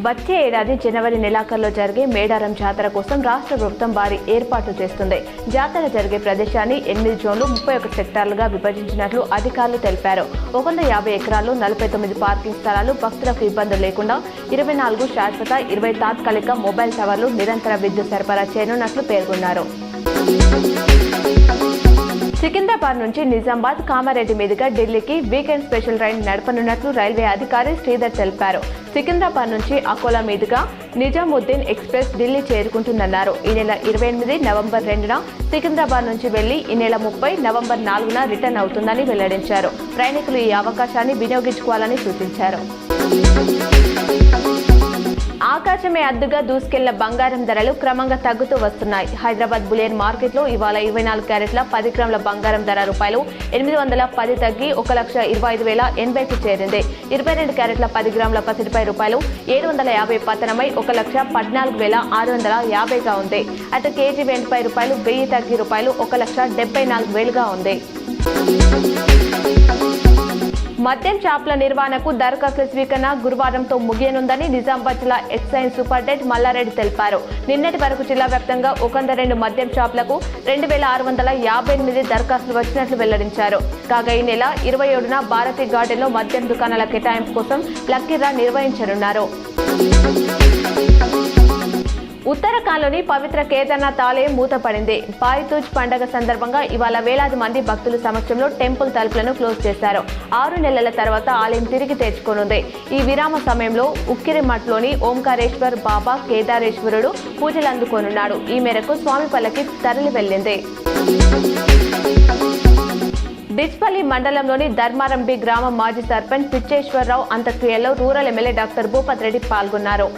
వచ్చే ఏడాది జనవరి నెలాఖరులో జరిగే మేడారం జాతర కోసం రాష్ట్ర ప్రభుత్వం భారీ ఏర్పాట్లు చేస్తుంది. జాతర జరిగే ప్రదేశాన్ని 8 జోన్లు 31 సెక్టార్లుగా విభజించినట్లు అధికారులు తెలిపారు. 150 ఎకరాల్లో 49 పార్కింగ్ స్థలాలు, భక్తులకు ఇబ్బందులు లేకుండా 24 శాశ్వత, 20 తాత్కాలిక మొబైల్ టవర్లు నిరంతర విద్యుత్ సరఫరా చేయనున్నట్లు పేర్కొన్నారు. సికింద్రాబాద్ నుంచి నిజామాబాద్, కామారెడ్డి మీదుగా ఢిల్లీకి వీకెండ్ స్పెషల్ రైలు నడపనున్నట్లు రైల్వే అధికారి శ్రీధర్ తెలిపారు. సికింద్రాబాద్ నుంచి అకోలా మీదుగా నిజాముద్దీన్ ఎక్స్ప్రెస్ ఢిల్లీ చేరుకుంటుందన్నారు. ఈ నెల 28 నవంబర్ 2న సికింద్రాబాద్ నుంచి వెళ్లి ఈ నెల 30 నవంబర్ 4న రిటర్న్ అవుతుందని వెల్లడించారు. ప్రయాణికులు ఈ అవకాశాన్ని వినియోగించుకోవాలని సూచించారు. ఆకాశమే అద్దుగా దూసుకెళ్ల బంగారం ధరలు క్రమంగా తగ్గుతూ వస్తున్నాయి. హైదరాబాద్ బులియన్ మార్కెట్లో ఇవాళ 24 క్యారెట్ల 10 గ్రాముల బంగారం ధర ₹810 తగ్గి 1,25,080కు చేరింది. 22 క్యారెట్ల 10 గ్రాముల పసిడిపై ₹750 పతనమై 1,14,650గా ఉంది. అయితే కేజీ వెండిపై ₹1000 తగ్గి ₹1,74,000గా ఉంది. మద్యం షాపుల నిర్వహణకు దరఖాస్తుల స్వీకరణ గురువారంతో ముగియనుందని నిజామాబాద్ జిల్లా ఎక్సైజ్ సూపరింటెండెంట్ మల్లారెడ్డి తెలిపారు. నిన్నటి వరకు జిల్లా వ్యాప్తంగా 102 మద్యం షాపులకు 2,658 దరఖాస్తులు వచ్చినట్లు వెల్లడించారు. కాగా ఈ నెల 27న భారతీ గార్డెన్లో మద్యం దుకాణాల కేటాయింపు కోసం లక్కీ డ్రా నిర్వహించనున్నారు. ఉత్తరాఖండ్లోని పవిత్ర కేదార్నాథ్ ఆలయం మూతపడింది. భాయితూజ్ పండుగ సందర్భంగా ఇవాళ వేలాది మంది భక్తుల సమక్షంలో టెంపుల్ తలుపులను క్లోజ్ చేశారు. 6 నెలల తర్వాత ఆలయం తిరిగి తెరుచుకోనుంది. ఈ విరామ సమయంలో ఉక్కిరిమఠ్లోని ఓంకారేశ్వర్ బాబా కేదారేశ్వరుడు పూజలు అందుకోనున్నాడు. ఈ మేరకు స్వామి పల్లకి తరలి వెళ్లింది. బిచ్పల్లి మండలంలోని ధర్మారంబి గ్రామ మాజీ సర్పంచ్ పిచ్చేశ్వరరావు అంత్యక్రియల్లో rural MLA doctor Bhupath Reddy పాల్గొన్నారు.